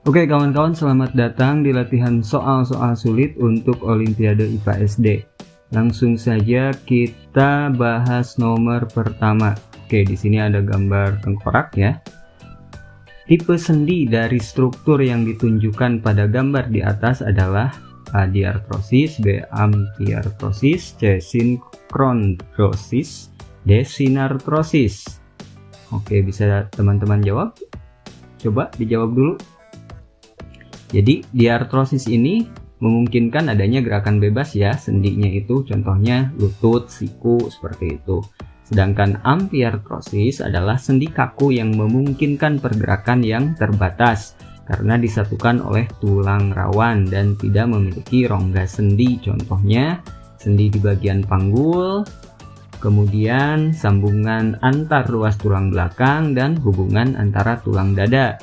Oke kawan-kawan, selamat datang di latihan soal-soal sulit untuk Olimpiade IPA SD. Langsung saja kita bahas nomor pertama. Oke, di sini ada gambar tengkorak ya. Tipe sendi dari struktur yang ditunjukkan pada gambar di atas adalah A. Diartrosis, B. Amfiartrosis, C. Sinkondrosis, D. Sinartrosis. Oke, bisa teman-teman jawab? Coba dijawab dulu. Jadi diartrosis ini memungkinkan adanya gerakan bebas ya sendinya itu, contohnya lutut, siku, seperti itu. Sedangkan amfiartrosis adalah sendi kaku yang memungkinkan pergerakan yang terbatas karena disatukan oleh tulang rawan dan tidak memiliki rongga sendi, contohnya sendi di bagian panggul, kemudian sambungan antar ruas tulang belakang dan hubungan antara tulang dada.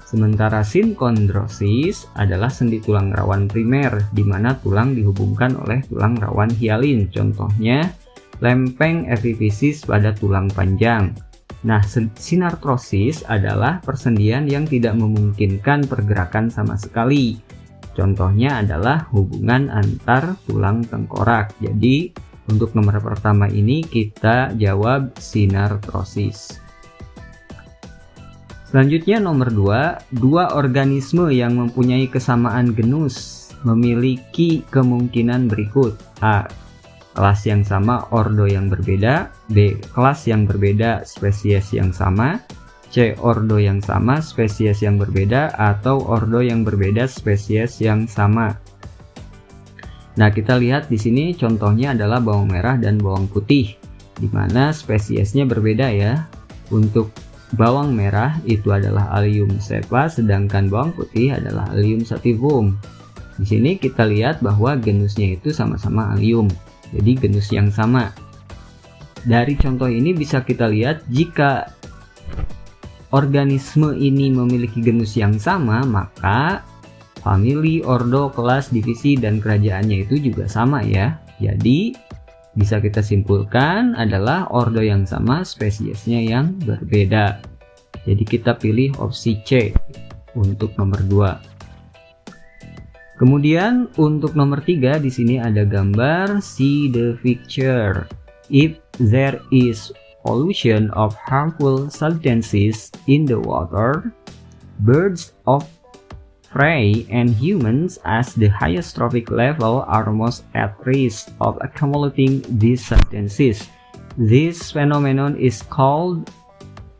Sementara sinkondrosis adalah sendi tulang rawan primer, di mana tulang dihubungkan oleh tulang rawan hialin, contohnya lempeng epifisis pada tulang panjang. Nah, sinartrosis adalah persendian yang tidak memungkinkan pergerakan sama sekali. Contohnya adalah hubungan antar tulang tengkorak. Jadi, untuk nomor pertama ini kita jawab sinartrosis. Selanjutnya nomor 2, dua organisme yang mempunyai kesamaan genus memiliki kemungkinan berikut. A. Kelas yang sama, ordo yang berbeda. B. Kelas yang berbeda, spesies yang sama. C. Ordo yang sama, spesies yang berbeda. Atau ordo yang berbeda, spesies yang sama. Nah, kita lihat di sini contohnya adalah bawang merah dan bawang putih, di mana spesiesnya berbeda ya. Untuk bawang merah itu adalah Allium cepa, sedangkan bawang putih adalah Allium sativum. Di sini kita lihat bahwa genusnya itu sama-sama Allium, jadi genus yang sama. Dari contoh ini bisa kita lihat jika organisme ini memiliki genus yang sama, maka famili, ordo, kelas, divisi, dan kerajaannya itu juga sama ya. Jadi bisa kita simpulkan adalah ordo yang sama, spesiesnya yang berbeda. Jadi kita pilih opsi C untuk nomor 2. Kemudian untuk nomor 3 di sini ada gambar see the picture. If there is pollution of harmful substances in the water, birds of prey and humans as the highest trophic level are most at risk of accumulating these substances. This phenomenon is called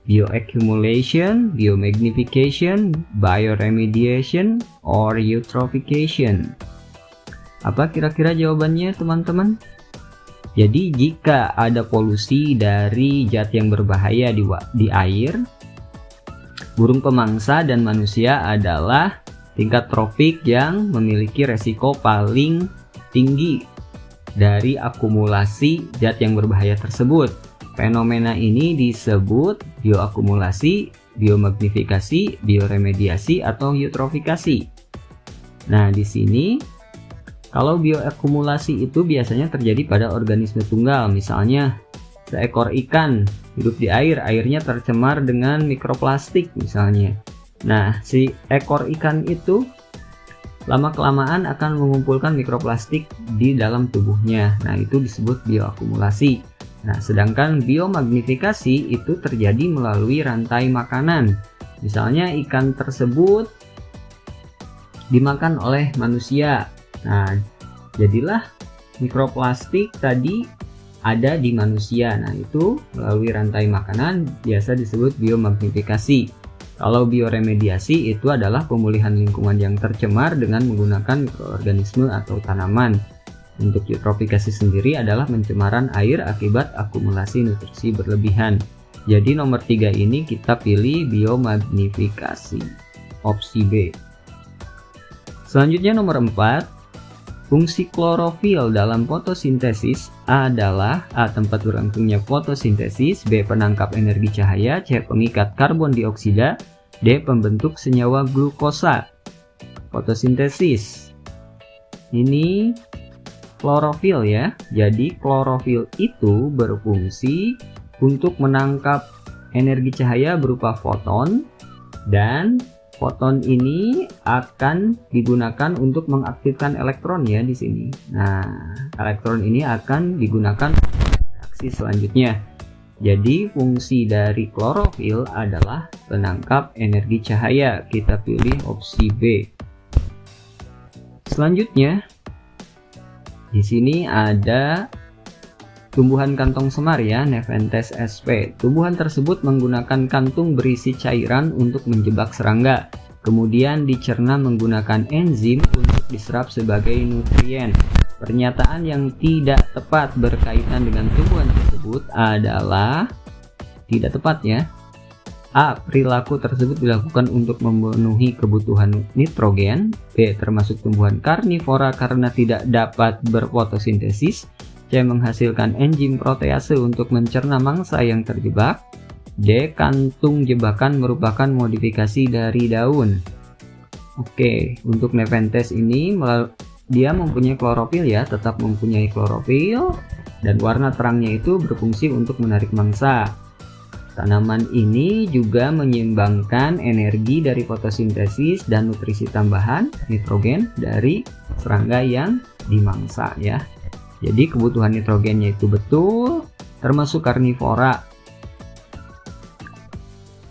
bioaccumulation, biomagnification, bioremediation, or eutrophication. Apa kira-kira jawabannya teman-teman? Jadi jika ada polusi dari zat yang berbahaya di air, burung pemangsa dan manusia adalah tingkat tropik yang memiliki resiko paling tinggi dari akumulasi zat yang berbahaya tersebut. Fenomena ini disebut bioakumulasi, biomagnifikasi, bioremediasi, atau eutrofikasi. Nah, di sini kalau bioakumulasi itu biasanya terjadi pada organisme tunggal, misalnya seekor ikan hidup di air, airnya tercemar dengan mikroplastik misalnya. Nah, si ekor ikan itu lama-kelamaan akan mengumpulkan mikroplastik di dalam tubuhnya. Nah, itu disebut bioakumulasi. Nah, sedangkan biomagnifikasi itu terjadi melalui rantai makanan. Misalnya ikan tersebut dimakan oleh manusia. Nah, jadilah mikroplastik tadi ada di manusia. Nah, itu melalui rantai makanan biasa disebut biomagnifikasi. Kalau bioremediasi itu adalah pemulihan lingkungan yang tercemar dengan menggunakan mikroorganisme atau tanaman. Untuk eutrofikasi sendiri adalah pencemaran air akibat akumulasi nutrisi berlebihan. Jadi nomor 3 ini kita pilih biomagnifikasi, opsi B. Selanjutnya nomor 4. Fungsi klorofil dalam fotosintesis adalah A. Tempat berlangsungnya fotosintesis, B. Penangkap energi cahaya, C. Pengikat karbon dioksida, D. Pembentuk senyawa glukosa. Fotosintesis ini klorofil ya. Jadi klorofil itu berfungsi untuk menangkap energi cahaya berupa foton dan foton ini akan digunakan untuk mengaktifkan elektron ya di sini. Nah, elektron ini akan digunakan reaksi selanjutnya. Jadi fungsi dari klorofil adalah penangkap energi cahaya. Kita pilih opsi B. Selanjutnya di sini ada tumbuhan kantong semar ya, Nepenthes sp. Tumbuhan tersebut menggunakan kantung berisi cairan untuk menjebak serangga. Kemudian dicerna menggunakan enzim untuk diserap sebagai nutrien. Pernyataan yang tidak tepat berkaitan dengan tumbuhan tersebut adalah tidak tepat ya. A. Perilaku tersebut dilakukan untuk memenuhi kebutuhan nitrogen. B. Termasuk tumbuhan karnivora karena tidak dapat berfotosintesis. C. Menghasilkan enzim protease untuk mencerna mangsa yang terjebak. D. Kantung jebakan merupakan modifikasi dari daun. Oke, untuk Nepenthes ini dia mempunyai klorofil ya, tetap mempunyai klorofil, dan warna terangnya itu berfungsi untuk menarik mangsa. Tanaman ini juga menyeimbangkan energi dari fotosintesis dan nutrisi tambahan nitrogen dari serangga yang dimangsa ya. Jadi kebutuhan nitrogennya itu betul, termasuk karnivora.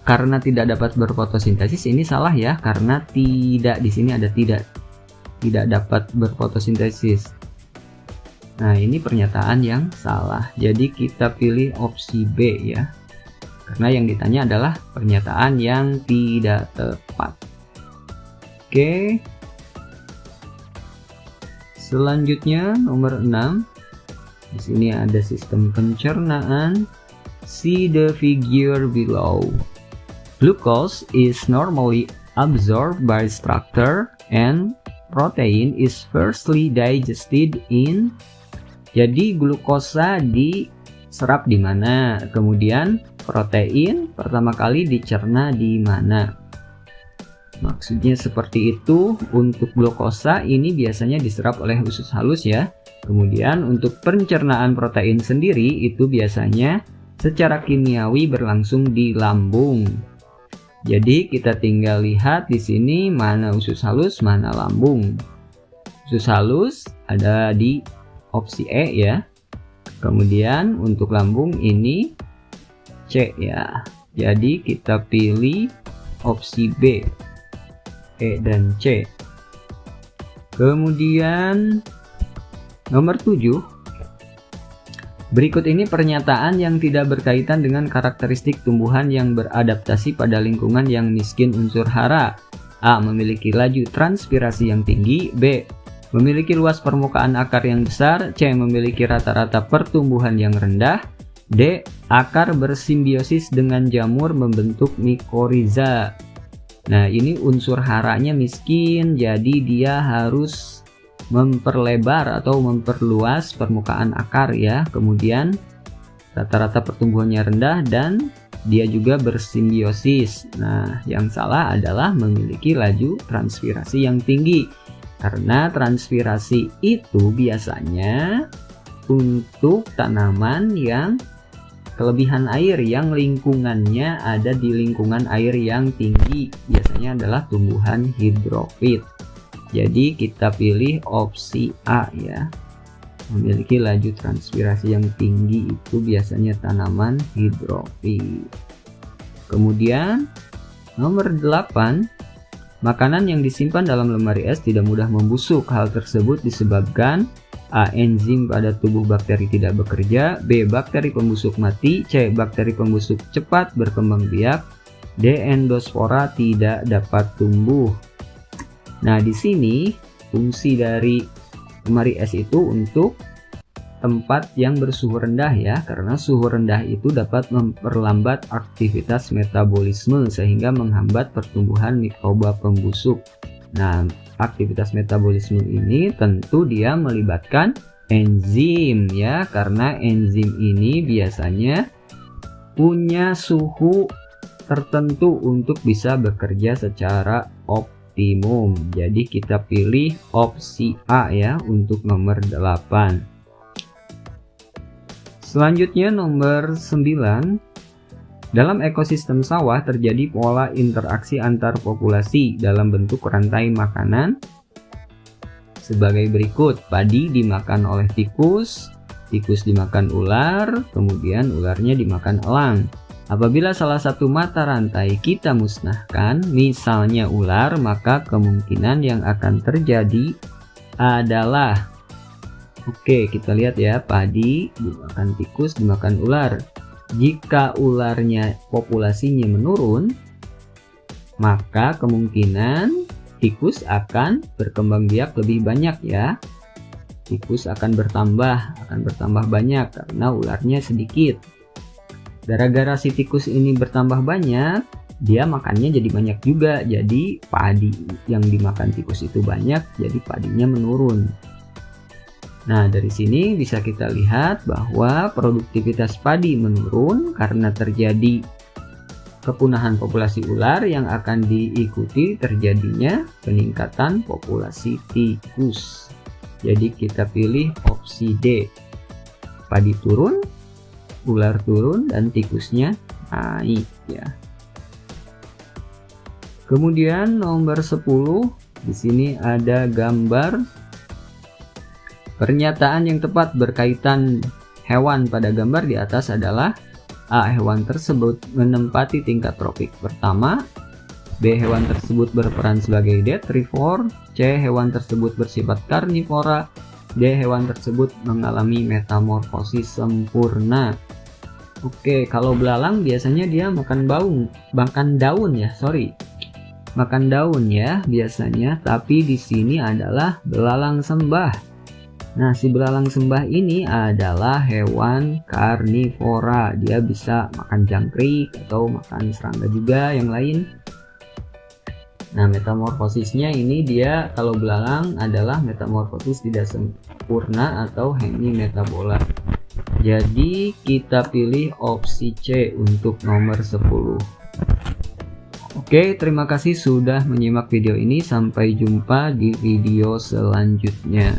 Karena tidak dapat berfotosintesis ini salah ya, karena tidak di sini ada tidak dapat berfotosintesis. Nah, ini pernyataan yang salah. Jadi kita pilih opsi B ya. Karena yang ditanya adalah pernyataan yang tidak tepat. Oke. Selanjutnya nomor 6. Di sini ada sistem pencernaan. See the figure below. Glucose is normally absorbed by structure and protein is firstly digested in. Jadi glukosa diserap di mana? Kemudian protein pertama kali dicerna di mana? Maksudnya seperti itu. Untuk glukosa ini biasanya diserap oleh usus halus ya. Kemudian untuk pencernaan protein sendiri itu biasanya secara kimiawi berlangsung di lambung. Jadi kita tinggal lihat di sini mana usus halus, mana lambung. Usus halus ada di opsi E ya. Kemudian untuk lambung ini C ya. Jadi kita pilih opsi B. E dan C. Kemudian nomor 7. Berikut ini pernyataan yang tidak berkaitan dengan karakteristik tumbuhan yang beradaptasi pada lingkungan yang miskin unsur hara. A. Memiliki laju transpirasi yang tinggi. B. Memiliki luas permukaan akar yang besar. C. Memiliki rata-rata pertumbuhan yang rendah. D. Akar bersimbiosis dengan jamur membentuk mikoriza. Nah, ini unsur haranya miskin, jadi dia harus memperlebar atau memperluas permukaan akar ya. Kemudian rata-rata pertumbuhannya rendah dan dia juga bersimbiosis. Nah, yang salah adalah memiliki laju transpirasi yang tinggi. Karena transpirasi itu biasanya untuk tanaman yang kelebihan air, yang lingkungannya ada di lingkungan air yang tinggi, biasanya adalah tumbuhan hidrofit. Jadi kita pilih opsi A ya. Memiliki laju transpirasi yang tinggi itu biasanya tanaman hidrofit. Kemudian nomor 8, makanan yang disimpan dalam lemari es tidak mudah membusuk. Hal tersebut disebabkan A. Enzim pada tubuh bakteri tidak bekerja. B. Bakteri pembusuk mati. C. Bakteri pembusuk cepat berkembang biak. D. Endospora tidak dapat tumbuh. Nah, di sini fungsi dari lemari es itu untuk tempat yang bersuhu rendah ya, karena suhu rendah itu dapat memperlambat aktivitas metabolisme sehingga menghambat pertumbuhan mikroba pembusuk. Nah, aktivitas metabolisme ini tentu dia melibatkan enzim ya, karena enzim ini biasanya punya suhu tertentu untuk bisa bekerja secara optimum. Jadi kita pilih opsi A ya untuk nomor 8. Selanjutnya nomor 9. Dalam ekosistem sawah terjadi pola interaksi antar populasi dalam bentuk rantai makanan sebagai berikut. Padi dimakan oleh tikus, tikus dimakan ular, kemudian ularnya dimakan elang. Apabila salah satu mata rantai kita musnahkan, misalnya ular, maka kemungkinan yang akan terjadi adalah, oke, kita lihat ya, padi dimakan tikus, dimakan ular. Jika ularnya populasinya menurun, maka kemungkinan tikus akan berkembang biak lebih banyak ya. Tikus akan bertambah banyak karena ularnya sedikit. Gara-gara si tikus ini bertambah banyak, dia makannya jadi banyak juga. Jadi padi yang dimakan tikus itu banyak, jadi padinya menurun. Nah, dari sini bisa kita lihat bahwa produktivitas padi menurun karena terjadi kepunahan populasi ular yang akan diikuti terjadinya peningkatan populasi tikus. Jadi kita pilih opsi D. Padi turun, ular turun, dan tikusnya naik ya. Kemudian nomor 10, di sini ada gambar pernyataan yang tepat berkaitan hewan pada gambar di atas adalah: A. Hewan tersebut menempati tingkat tropik pertama. B. Hewan tersebut berperan sebagai detrivor. C. Hewan tersebut bersifat karnivora. D. Hewan tersebut mengalami metamorfosis sempurna. Oke, kalau belalang biasanya dia makan daun ya biasanya, tapi di sini adalah belalang sembah. Nah, si belalang sembah ini adalah hewan karnivora. Dia bisa makan jangkrik atau makan serangga juga yang lain. Nah, metamorfosisnya ini dia, kalau belalang adalah metamorfosis tidak sempurna atau hemimetabola. Jadi kita pilih opsi C untuk nomor 10. Oke, terima kasih sudah menyimak video ini. Sampai jumpa di video selanjutnya.